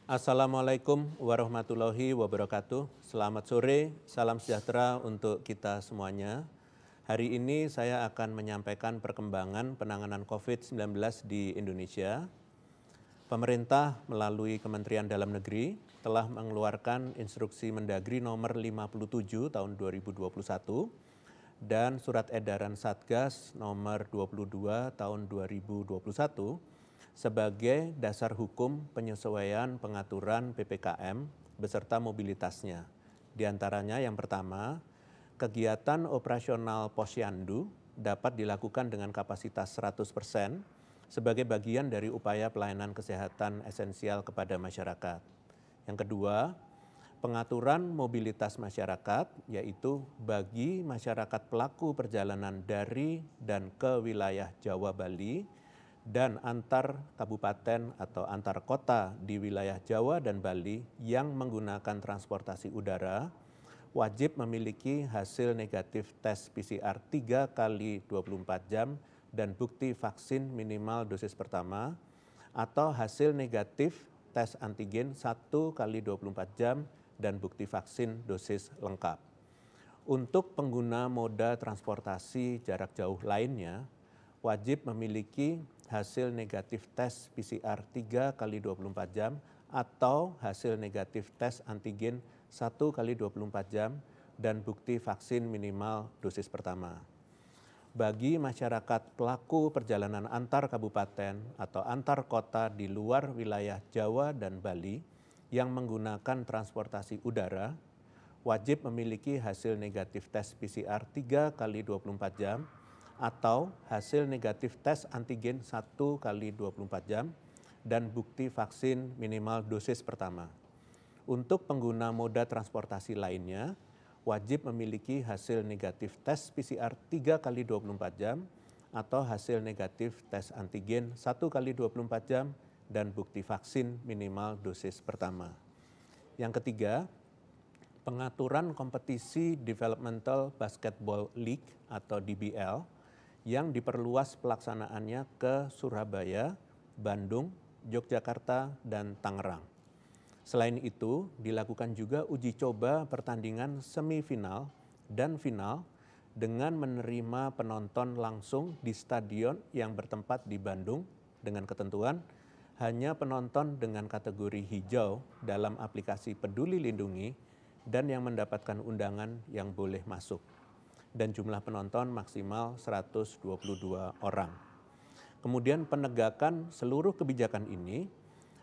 Assalamualaikum warahmatullahi wabarakatuh. Selamat sore, salam sejahtera untuk kita semuanya. Hari ini saya akan menyampaikan perkembangan penanganan COVID-19 di Indonesia. Pemerintah melalui Kementerian Dalam Negeri telah mengeluarkan instruksi Mendagri nomor 57 tahun 2021 dan surat edaran Satgas nomor 22 tahun 2021 sebagai dasar hukum penyesuaian pengaturan PPKM beserta mobilitasnya. Di antaranya yang pertama, kegiatan operasional Posyandu dapat dilakukan dengan kapasitas 100% sebagai bagian dari upaya pelayanan kesehatan esensial kepada masyarakat. Yang kedua, pengaturan mobilitas masyarakat, yaitu bagi masyarakat pelaku perjalanan dari dan ke wilayah Jawa Bali dan antar kabupaten atau antar kota di wilayah Jawa dan Bali yang menggunakan transportasi udara, wajib memiliki hasil negatif tes PCR 3 kali 24 jam dan bukti vaksin minimal dosis pertama, atau hasil negatif tes antigen 1 kali 24 jam dan bukti vaksin dosis lengkap. Untuk pengguna moda transportasi jarak jauh lainnya, wajib memiliki hasil negatif tes PCR 3 kali 24 jam atau hasil negatif tes antigen 1 kali 24 jam dan bukti vaksin minimal dosis pertama. Bagi masyarakat pelaku perjalanan antar kabupaten atau antar kota di luar wilayah Jawa dan Bali yang menggunakan transportasi udara, wajib memiliki hasil negatif tes PCR 3 kali 24 jam atau hasil negatif tes antigen 1 kali 24 jam dan bukti vaksin minimal dosis pertama. Untuk pengguna moda transportasi lainnya, wajib memiliki hasil negatif tes PCR 3 kali 24 jam atau hasil negatif tes antigen 1 kali 24 jam dan bukti vaksin minimal dosis pertama. Yang ketiga, pengaturan kompetisi Developmental Basketball League atau DBL yang diperluas pelaksanaannya ke Surabaya, Bandung, Yogyakarta, dan Tangerang. Selain itu, dilakukan juga uji coba pertandingan semifinal dan final dengan menerima penonton langsung di stadion yang bertempat di Bandung dengan ketentuan hanya penonton dengan kategori hijau dalam aplikasi Peduli Lindungi dan yang mendapatkan undangan yang boleh masuk. Dan jumlah penonton maksimal 122 orang. Kemudian penegakan seluruh kebijakan ini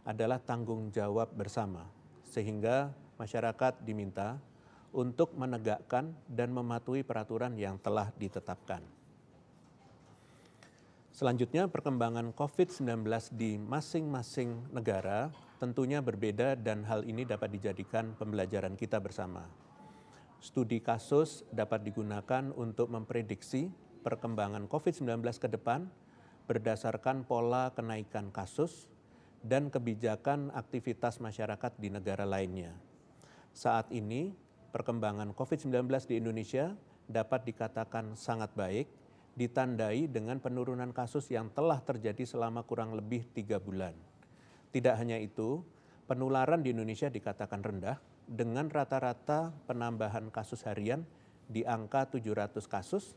adalah tanggung jawab bersama, sehingga masyarakat diminta untuk menegakkan dan mematuhi peraturan yang telah ditetapkan. Selanjutnya, perkembangan COVID-19 di masing-masing negara tentunya berbeda dan hal ini dapat dijadikan pembelajaran kita bersama. Studi kasus dapat digunakan untuk memprediksi perkembangan COVID-19 ke depan berdasarkan pola kenaikan kasus dan kebijakan aktivitas masyarakat di negara lainnya. Saat ini, perkembangan COVID-19 di Indonesia dapat dikatakan sangat baik, ditandai dengan penurunan kasus yang telah terjadi selama kurang lebih 3 bulan. Tidak hanya itu, penularan di Indonesia dikatakan rendah, dengan rata-rata penambahan kasus harian di angka 700 kasus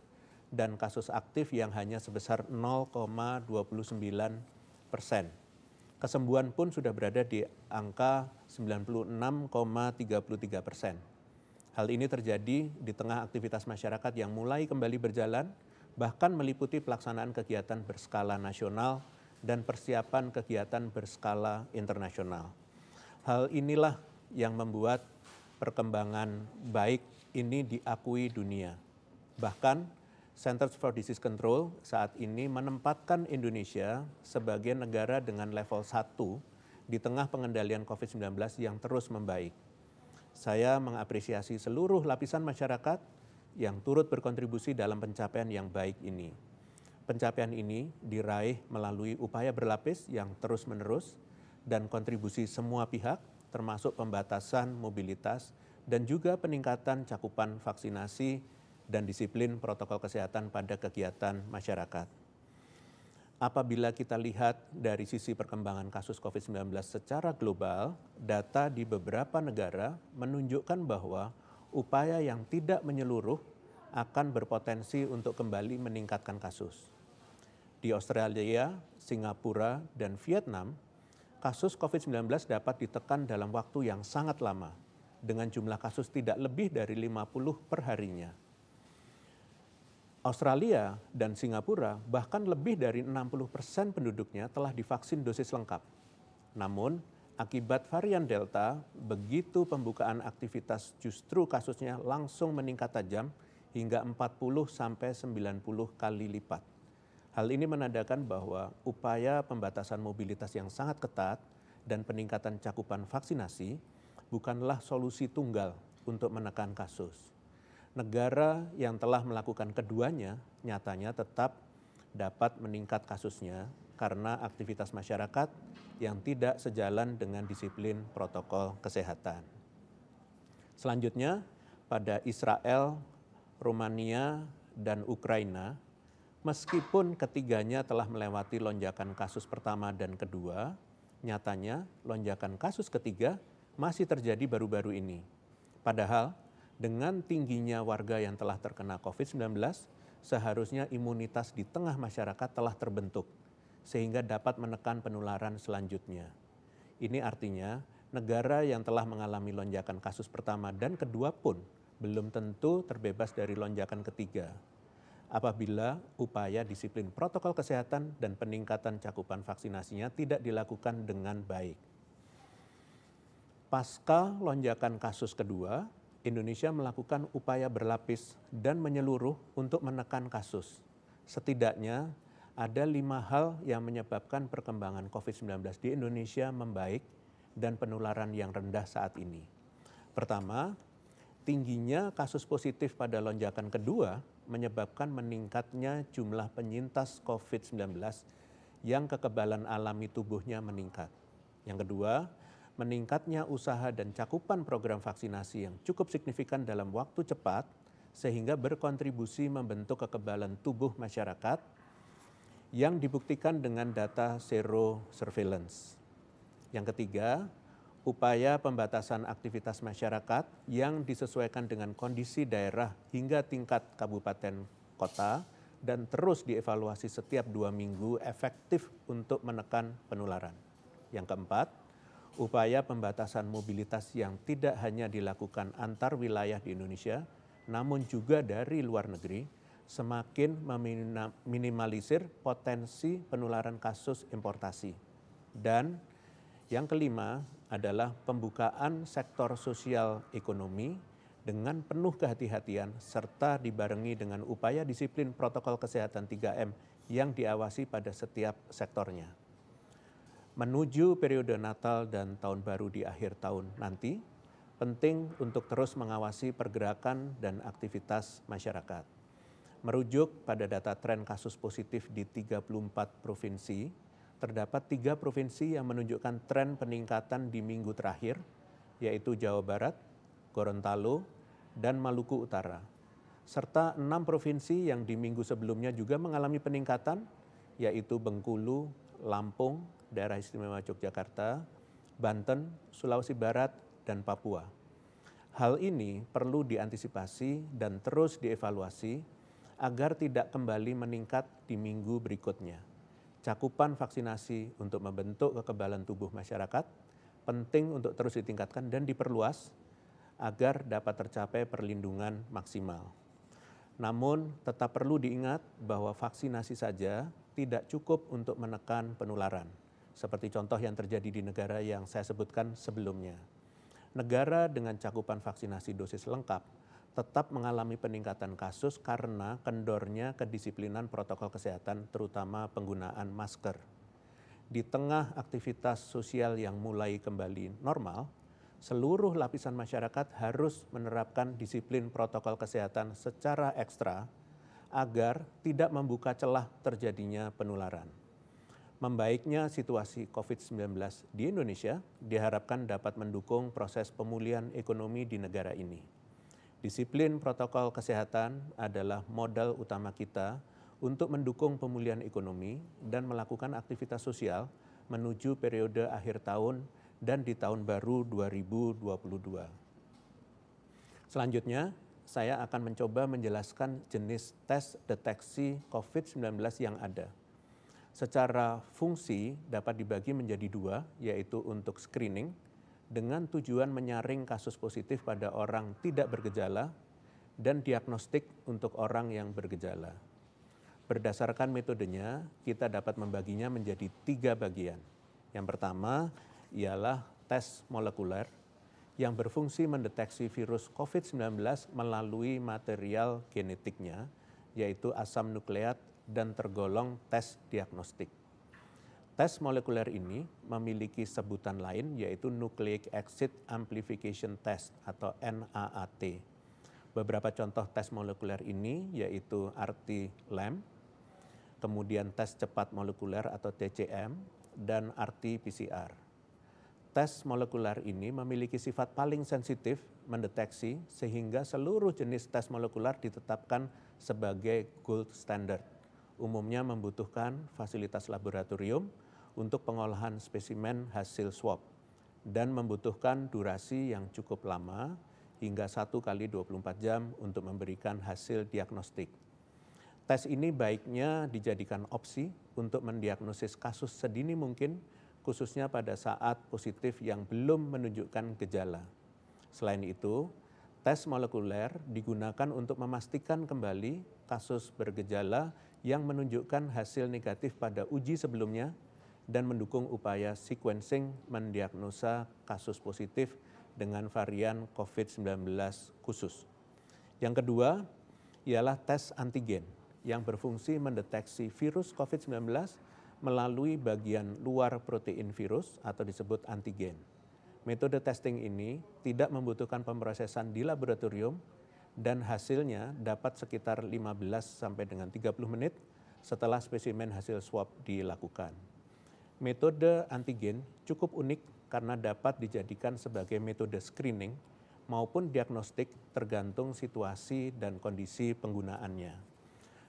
dan kasus aktif yang hanya sebesar 0,29%. Kesembuhan pun sudah berada di angka 96,33%. Hal ini terjadi di tengah aktivitas masyarakat yang mulai kembali berjalan, bahkan meliputi pelaksanaan kegiatan berskala nasional dan persiapan kegiatan berskala internasional. Hal inilah yang membuat perkembangan baik ini diakui dunia. Bahkan Centers for Disease Control saat ini menempatkan Indonesia sebagai negara dengan level 1 di tengah pengendalian COVID-19 yang terus membaik. Saya mengapresiasi seluruh lapisan masyarakat yang turut berkontribusi dalam pencapaian yang baik ini. Pencapaian ini diraih melalui upaya berlapis yang terus-menerus dan kontribusi semua pihak, termasuk pembatasan mobilitas dan juga peningkatan cakupan vaksinasi dan disiplin protokol kesehatan pada kegiatan masyarakat. apabila kita lihat dari sisi perkembangan kasus COVID-19 secara global, data di beberapa negara menunjukkan bahwa upaya yang tidak menyeluruh akan berpotensi untuk kembali meningkatkan kasus. Di Australia, Singapura, dan Vietnam, kasus COVID-19 dapat ditekan dalam waktu yang sangat lama, dengan jumlah kasus tidak lebih dari 50 per harinya. Australia dan Singapura bahkan lebih dari 60% penduduknya telah divaksin dosis lengkap. Namun, akibat varian Delta, begitu pembukaan aktivitas justru kasusnya langsung meningkat tajam hingga 40-90 kali lipat. Hal ini menandakan bahwa upaya pembatasan mobilitas yang sangat ketat dan peningkatan cakupan vaksinasi bukanlah solusi tunggal untuk menekan kasus. Negara yang telah melakukan keduanya nyatanya tetap dapat meningkat kasusnya karena aktivitas masyarakat yang tidak sejalan dengan disiplin protokol kesehatan. Selanjutnya, pada Israel, Rumania, dan Ukraina, meskipun ketiganya telah melewati lonjakan kasus pertama dan kedua, nyatanya lonjakan kasus ketiga masih terjadi baru-baru ini. Padahal, dengan tingginya warga yang telah terkena COVID-19, seharusnya imunitas di tengah masyarakat telah terbentuk, sehingga dapat menekan penularan selanjutnya. Ini artinya, negara yang telah mengalami lonjakan kasus pertama dan kedua pun belum tentu terbebas dari lonjakan ketiga. Apabila upaya disiplin protokol kesehatan dan peningkatan cakupan vaksinasinya tidak dilakukan dengan baik. Pasca lonjakan kasus kedua, Indonesia melakukan upaya berlapis dan menyeluruh untuk menekan kasus. Setidaknya ada 5 hal yang menyebabkan perkembangan COVID-19 di Indonesia membaik dan penularan yang rendah saat ini. Pertama, tingginya kasus positif pada lonjakan kedua menyebabkan meningkatnya jumlah penyintas COVID-19 yang kekebalan alami tubuhnya meningkat. Yang kedua, meningkatnya usaha dan cakupan program vaksinasi yang cukup signifikan dalam waktu cepat sehingga berkontribusi membentuk kekebalan tubuh masyarakat yang dibuktikan dengan data sero surveillance. Yang ketiga, upaya pembatasan aktivitas masyarakat yang disesuaikan dengan kondisi daerah hingga tingkat kabupaten kota dan terus dievaluasi setiap 2 minggu efektif untuk menekan penularan. Yang keempat, upaya pembatasan mobilitas yang tidak hanya dilakukan antar wilayah di Indonesia, namun juga dari luar negeri, semakin meminimalisir potensi penularan kasus importasi. Dan yang kelima adalah pembukaan sektor sosial ekonomi dengan penuh kehati-hatian serta dibarengi dengan upaya disiplin protokol kesehatan 3M yang diawasi pada setiap sektornya. Menuju periode Natal dan Tahun Baru di akhir tahun nanti, penting untuk terus mengawasi pergerakan dan aktivitas masyarakat. Merujuk pada data tren kasus positif di 34 provinsi, terdapat 3 provinsi yang menunjukkan tren peningkatan di minggu terakhir, yaitu Jawa Barat, Gorontalo, dan Maluku Utara. Serta 6 provinsi yang di minggu sebelumnya juga mengalami peningkatan, yaitu Bengkulu, Lampung, Daerah Istimewa Yogyakarta, Banten, Sulawesi Barat, dan Papua. Hal ini perlu diantisipasi dan terus dievaluasi agar tidak kembali meningkat di minggu berikutnya. Cakupan vaksinasi untuk membentuk kekebalan tubuh masyarakat penting untuk terus ditingkatkan dan diperluas agar dapat tercapai perlindungan maksimal. Namun tetap perlu diingat bahwa vaksinasi saja tidak cukup untuk menekan penularan, seperti contoh yang terjadi di negara yang saya sebutkan sebelumnya. Negara dengan cakupan vaksinasi dosis lengkap tetap mengalami peningkatan kasus karena kendornya kedisiplinan protokol kesehatan, terutama penggunaan masker. Di tengah aktivitas sosial yang mulai kembali normal, seluruh lapisan masyarakat harus menerapkan disiplin protokol kesehatan secara ekstra agar tidak membuka celah terjadinya penularan. Membaiknya situasi COVID-19 di Indonesia diharapkan dapat mendukung proses pemulihan ekonomi di negara ini. Disiplin protokol kesehatan adalah modal utama kita untuk mendukung pemulihan ekonomi dan melakukan aktivitas sosial menuju periode akhir tahun dan di tahun baru 2022. Selanjutnya, saya akan mencoba menjelaskan jenis tes deteksi COVID-19 yang ada. Secara fungsi dapat dibagi menjadi dua, yaitu untuk screening dengan tujuan menyaring kasus positif pada orang tidak bergejala dan diagnostik untuk orang yang bergejala. Berdasarkan metodenya, kita dapat membaginya menjadi 3 bagian. Yang pertama ialah tes molekuler yang berfungsi mendeteksi virus COVID-19 melalui material genetiknya, yaitu asam nukleat dan tergolong tes diagnostik. Tes molekuler ini memiliki sebutan lain, yaitu Nucleic Acid Amplification Test atau NAAT. Beberapa contoh tes molekuler ini yaitu RT-LAMP, kemudian tes cepat molekuler atau TCM, dan RT-PCR. Tes molekuler ini memiliki sifat paling sensitif mendeteksi sehingga seluruh jenis tes molekuler ditetapkan sebagai gold standard. Umumnya membutuhkan fasilitas laboratorium untuk pengolahan spesimen hasil swab dan membutuhkan durasi yang cukup lama hingga 1 kali 24 jam untuk memberikan hasil diagnostik. Tes ini baiknya dijadikan opsi untuk mendiagnosis kasus sedini mungkin, khususnya pada saat positif yang belum menunjukkan gejala. Selain itu, tes molekuler digunakan untuk memastikan kembali kasus bergejala yang menunjukkan hasil negatif pada uji sebelumnya dan mendukung upaya sequencing mendiagnosa kasus positif dengan varian COVID-19 khusus. Yang kedua ialah tes antigen yang berfungsi mendeteksi virus COVID-19 melalui bagian luar protein virus atau disebut antigen. Metode testing ini tidak membutuhkan pemrosesan di laboratorium dan hasilnya dapat sekitar 15 sampai dengan 30 menit setelah spesimen hasil swab dilakukan. Metode antigen cukup unik karena dapat dijadikan sebagai metode screening maupun diagnostik tergantung situasi dan kondisi penggunaannya.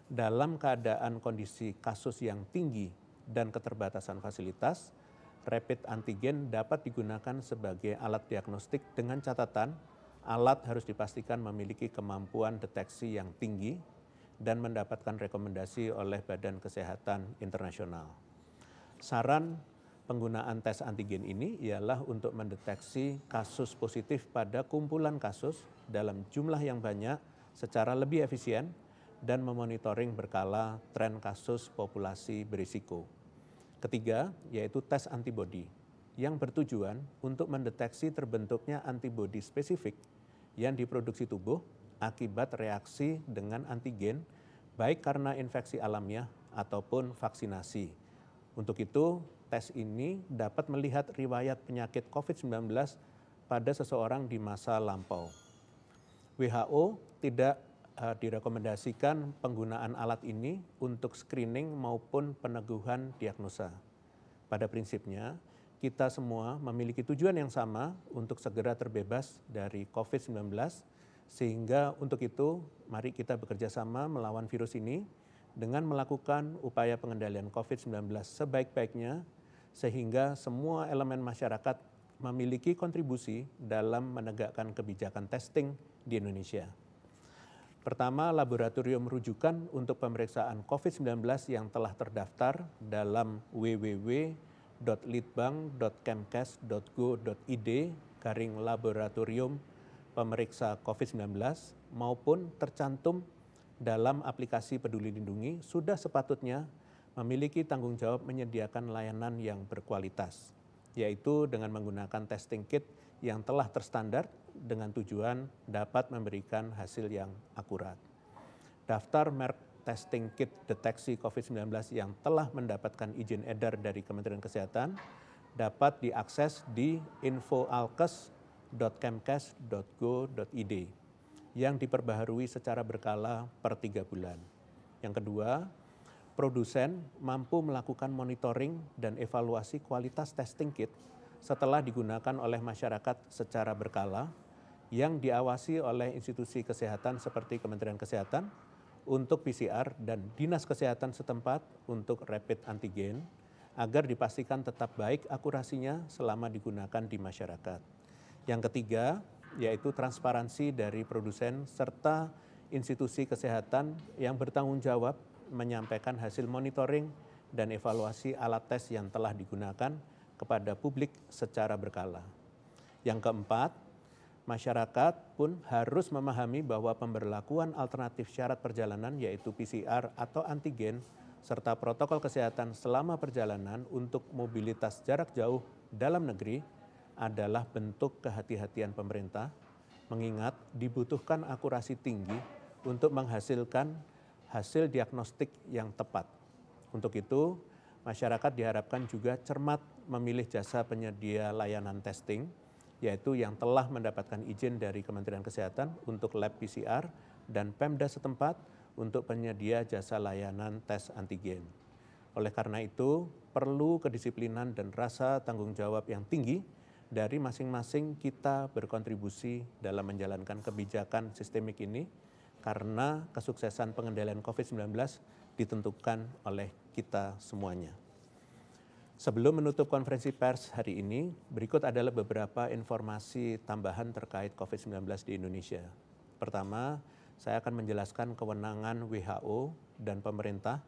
Dalam keadaan kondisi kasus yang tinggi dan keterbatasan fasilitas, rapid antigen dapat digunakan sebagai alat diagnostik dengan catatan alat harus dipastikan memiliki kemampuan deteksi yang tinggi dan mendapatkan rekomendasi oleh Badan Kesehatan Internasional. Saran penggunaan tes antigen ini ialah untuk mendeteksi kasus positif pada kumpulan kasus dalam jumlah yang banyak secara lebih efisien dan memonitoring berkala tren kasus populasi berisiko. Ketiga, yaitu tes antibodi yang bertujuan untuk mendeteksi terbentuknya antibodi spesifik yang diproduksi tubuh akibat reaksi dengan antigen, baik karena infeksi alamiah ataupun vaksinasi. Untuk itu, tes ini dapat melihat riwayat penyakit COVID-19 pada seseorang di masa lampau. WHO tidak direkomendasikan penggunaan alat ini untuk screening maupun peneguhan diagnosa. Pada prinsipnya, kita semua memiliki tujuan yang sama untuk segera terbebas dari COVID-19, sehingga untuk itu mari kita bekerja sama melawan virus ini dengan melakukan upaya pengendalian COVID-19 sebaik-baiknya, sehingga semua elemen masyarakat memiliki kontribusi dalam menegakkan kebijakan testing di Indonesia. Pertama, laboratorium rujukan untuk pemeriksaan COVID-19 yang telah terdaftar dalam www.litbang.kemkes.go.id/laboratorium pemeriksa COVID-19 maupun tercantum dalam aplikasi Peduli Lindungi sudah sepatutnya memiliki tanggung jawab menyediakan layanan yang berkualitas, yaitu dengan menggunakan testing kit yang telah terstandar dengan tujuan dapat memberikan hasil yang akurat. Daftar merek testing kit deteksi COVID-19 yang telah mendapatkan izin edar dari Kementerian Kesehatan dapat diakses di info-alkes.kemkes.go.id yang diperbaharui secara berkala per 3 bulan. Yang kedua, produsen mampu melakukan monitoring dan evaluasi kualitas testing kit setelah digunakan oleh masyarakat secara berkala yang diawasi oleh institusi kesehatan seperti Kementerian Kesehatan untuk PCR dan dinas kesehatan setempat untuk rapid antigen agar dipastikan tetap baik akurasinya selama digunakan di masyarakat. Yang ketiga, yaitu transparansi dari produsen serta institusi kesehatan yang bertanggung jawab menyampaikan hasil monitoring dan evaluasi alat tes yang telah digunakan kepada publik secara berkala. Yang keempat, masyarakat pun harus memahami bahwa pemberlakuan alternatif syarat perjalanan yaitu PCR atau antigen serta protokol kesehatan selama perjalanan untuk mobilitas jarak jauh dalam negeri adalah bentuk kehati-hatian pemerintah, mengingat dibutuhkan akurasi tinggi untuk menghasilkan hasil diagnostik yang tepat. Untuk itu, masyarakat diharapkan juga cermat memilih jasa penyedia layanan testing, yaitu yang telah mendapatkan izin dari Kementerian Kesehatan untuk lab PCR dan Pemda setempat untuk penyedia jasa layanan tes antigen. Oleh karena itu, perlu kedisiplinan dan rasa tanggung jawab yang tinggi dari masing-masing kita berkontribusi dalam menjalankan kebijakan sistemik ini, karena kesuksesan pengendalian COVID-19 ditentukan oleh kita semuanya. Sebelum menutup konferensi pers hari ini, berikut adalah beberapa informasi tambahan terkait COVID-19 di Indonesia. Pertama, saya akan menjelaskan kewenangan WHO dan pemerintah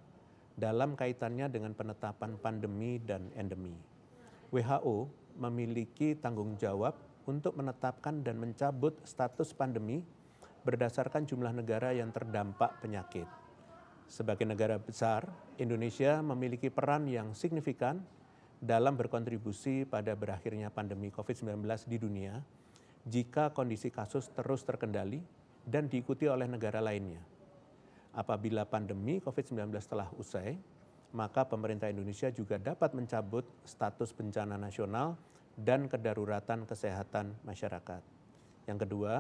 dalam kaitannya dengan penetapan pandemi dan endemi. WHO memiliki tanggung jawab untuk menetapkan dan mencabut status pandemi berdasarkan jumlah negara yang terdampak penyakit. Sebagai negara besar, Indonesia memiliki peran yang signifikan dalam berkontribusi pada berakhirnya pandemi COVID-19 di dunia jika kondisi kasus terus terkendali dan diikuti oleh negara lainnya. Apabila pandemi COVID-19 telah usai, maka pemerintah Indonesia juga dapat mencabut status bencana nasional dan kedaruratan kesehatan masyarakat. Yang kedua,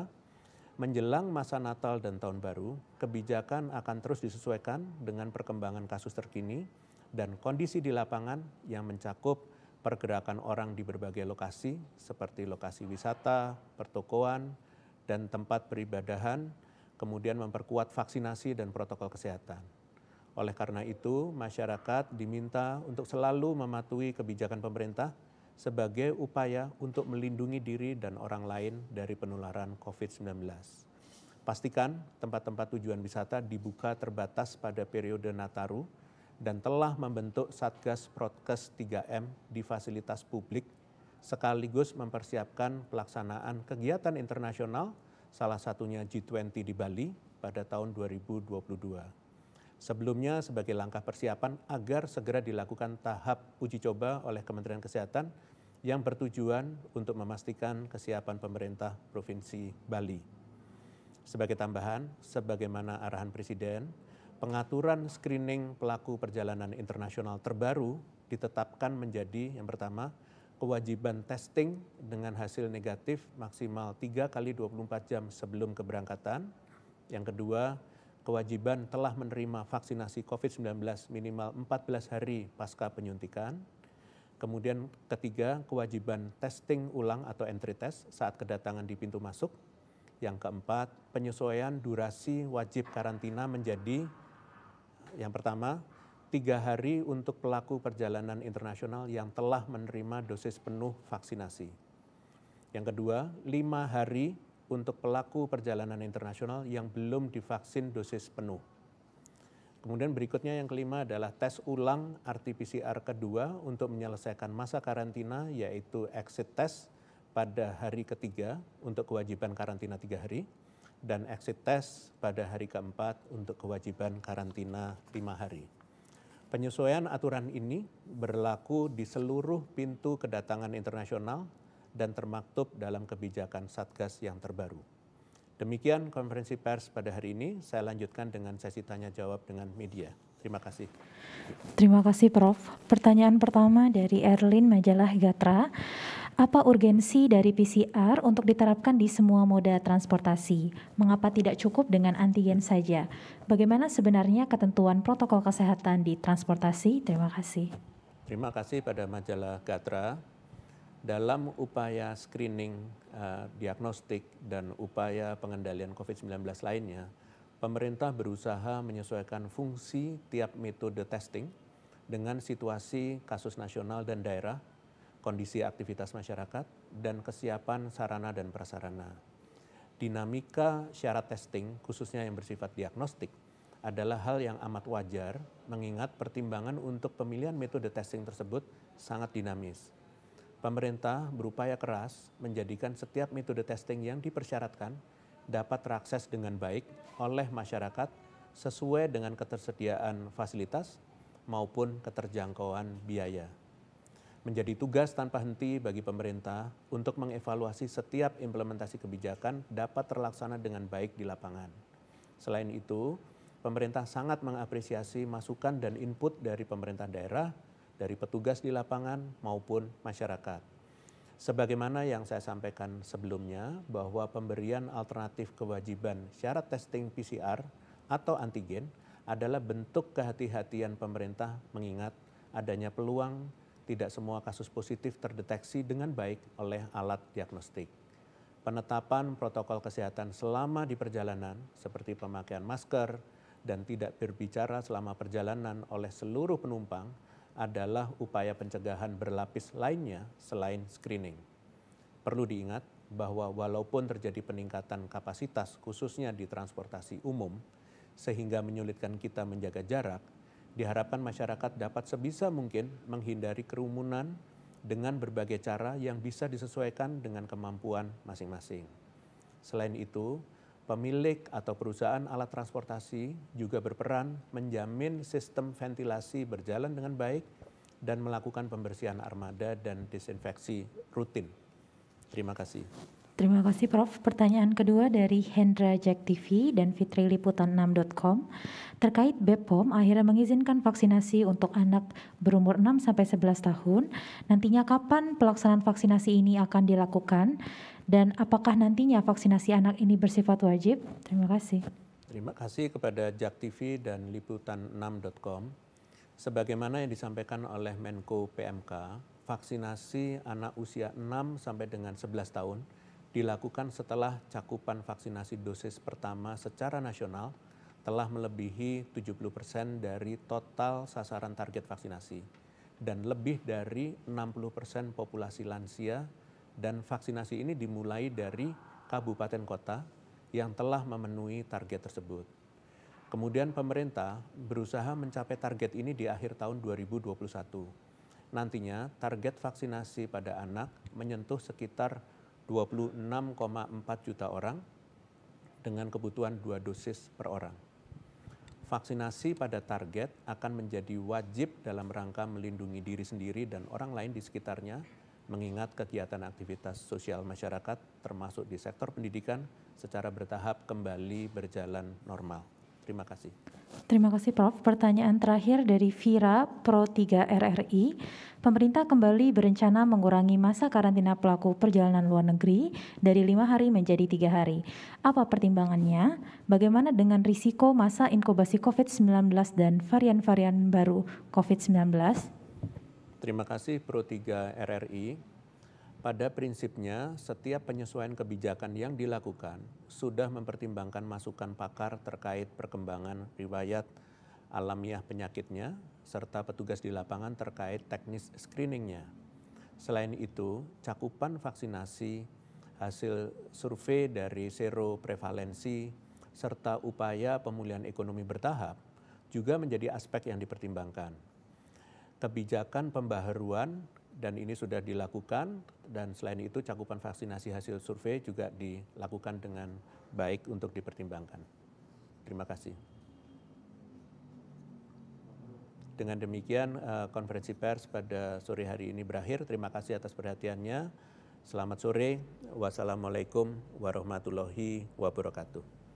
menjelang masa Natal dan Tahun Baru, kebijakan akan terus disesuaikan dengan perkembangan kasus terkini dan kondisi di lapangan yang mencakup pergerakan orang di berbagai lokasi seperti lokasi wisata, pertokoan, dan tempat peribadahan, kemudian memperkuat vaksinasi dan protokol kesehatan. Oleh karena itu, masyarakat diminta untuk selalu mematuhi kebijakan pemerintah sebagai upaya untuk melindungi diri dan orang lain dari penularan COVID-19. Pastikan tempat-tempat tujuan wisata dibuka terbatas pada periode Nataru dan telah membentuk Satgas Prokes 3M di fasilitas publik sekaligus mempersiapkan pelaksanaan kegiatan internasional, salah satunya G20 di Bali pada tahun 2022. Sebelumnya sebagai langkah persiapan agar segera dilakukan tahap uji coba oleh Kementerian Kesehatan yang bertujuan untuk memastikan kesiapan pemerintah Provinsi Bali. Sebagai tambahan, sebagaimana arahan Presiden, pengaturan screening pelaku perjalanan internasional terbaru ditetapkan menjadi yang pertama, kewajiban testing dengan hasil negatif maksimal 3 kali 24 jam sebelum keberangkatan. Yang kedua, kewajiban telah menerima vaksinasi COVID-19 minimal 14 hari pasca penyuntikan. Kemudian ketiga, kewajiban testing ulang atau entry test saat kedatangan di pintu masuk. Yang keempat, penyesuaian durasi wajib karantina menjadi yang pertama, 3 hari untuk pelaku perjalanan internasional yang telah menerima dosis penuh vaksinasi. Yang kedua, 5 hari untuk pelaku perjalanan internasional yang belum divaksin dosis penuh. Kemudian berikutnya yang kelima adalah tes ulang RT-PCR kedua untuk menyelesaikan masa karantina yaitu exit test pada hari ketiga untuk kewajiban karantina 3 hari dan exit test pada hari keempat untuk kewajiban karantina 5 hari. Penyesuaian aturan ini berlaku di seluruh pintu kedatangan internasional dan termaktub dalam kebijakan Satgas yang terbaru. Demikian konferensi pers pada hari ini. Saya lanjutkan dengan sesi tanya jawab dengan media. Terima kasih. Terima kasih Prof. Pertanyaan pertama dari Erlin Majalah Gatra. Apa urgensi dari PCR untuk diterapkan di semua moda transportasi? Mengapa tidak cukup dengan antigen saja? Bagaimana sebenarnya ketentuan protokol kesehatan di transportasi? Terima kasih. Terima kasih pada Majalah Gatra. Dalam upaya screening, diagnostik, dan upaya pengendalian COVID-19 lainnya, pemerintah berusaha menyesuaikan fungsi tiap metode testing dengan situasi kasus nasional dan daerah, kondisi aktivitas masyarakat, dan kesiapan sarana dan prasarana. Dinamika syarat testing, khususnya yang bersifat diagnostik, adalah hal yang amat wajar mengingat pertimbangan untuk pemilihan metode testing tersebut sangat dinamis. Pemerintah berupaya keras menjadikan setiap metode testing yang dipersyaratkan dapat terakses dengan baik oleh masyarakat sesuai dengan ketersediaan fasilitas maupun keterjangkauan biaya. Menjadi tugas tanpa henti bagi pemerintah untuk mengevaluasi setiap implementasi kebijakan dapat terlaksana dengan baik di lapangan. Selain itu, pemerintah sangat mengapresiasi masukan dan input dari pemerintah daerah, dari petugas di lapangan maupun masyarakat. Sebagaimana yang saya sampaikan sebelumnya, bahwa pemberian alternatif kewajiban syarat testing PCR atau antigen adalah bentuk kehati-hatian pemerintah mengingat adanya peluang tidak semua kasus positif terdeteksi dengan baik oleh alat diagnostik. Penetapan protokol kesehatan selama di perjalanan seperti pemakaian masker dan tidak berbicara selama perjalanan oleh seluruh penumpang adalah upaya pencegahan berlapis lainnya selain screening. Perlu diingat bahwa walaupun terjadi peningkatan kapasitas khususnya di transportasi umum sehingga menyulitkan kita menjaga jarak, diharapkan masyarakat dapat sebisa mungkin menghindari kerumunan dengan berbagai cara yang bisa disesuaikan dengan kemampuan masing-masing. Selain itu, pemilik atau perusahaan alat transportasi juga berperan menjamin sistem ventilasi berjalan dengan baik dan melakukan pembersihan armada dan disinfeksi rutin. Terima kasih. Terima kasih Prof. Pertanyaan kedua dari Hendra Jack TV dan Fitri Liputan 6.com terkait BPOM akhirnya mengizinkan vaksinasi untuk anak berumur 6-11 tahun. Nantinya kapan pelaksanaan vaksinasi ini akan dilakukan dan apakah nantinya vaksinasi anak ini bersifat wajib? Terima kasih. Terima kasih kepada Jack TV dan Liputan 6.com. Sebagaimana yang disampaikan oleh Menko PMK, vaksinasi anak usia 6 sampai dengan 11 tahun dilakukan setelah cakupan vaksinasi dosis pertama secara nasional telah melebihi 70% dari total sasaran target vaksinasi dan lebih dari 60% populasi lansia, dan vaksinasi ini dimulai dari kabupaten kota yang telah memenuhi target tersebut. Kemudian pemerintah berusaha mencapai target ini di akhir tahun 2021. Nantinya target vaksinasi pada anak menyentuh sekitar 26,4 juta orang dengan kebutuhan 2 dosis per orang. Vaksinasi pada target akan menjadi wajib dalam rangka melindungi diri sendiri dan orang lain di sekitarnya, mengingat kegiatan aktivitas sosial masyarakat termasuk di sektor pendidikan secara bertahap kembali berjalan normal. Terima kasih. Terima kasih Prof. Pertanyaan terakhir dari Vira Pro 3 RRI. Pemerintah kembali berencana mengurangi masa karantina pelaku perjalanan luar negeri dari 5 hari menjadi 3 hari. Apa pertimbangannya? Bagaimana dengan risiko masa inkubasi COVID-19 dan varian-varian baru COVID-19? Terima kasih Pro 3 RRI. Pada prinsipnya, setiap penyesuaian kebijakan yang dilakukan sudah mempertimbangkan masukan pakar terkait perkembangan riwayat alamiah penyakitnya, serta petugas di lapangan terkait teknis screeningnya. Selain itu, cakupan vaksinasi, hasil survei dari seroprevalensi, serta upaya pemulihan ekonomi bertahap juga menjadi aspek yang dipertimbangkan. Kebijakan pembaharuan dan ini sudah dilakukan, dan selain itu cakupan vaksinasi hasil survei juga dilakukan dengan baik untuk dipertimbangkan. Terima kasih. Dengan demikian konferensi pers pada sore hari ini berakhir. Terima kasih atas perhatiannya. Selamat sore. Wassalamualaikum warahmatullahi wabarakatuh.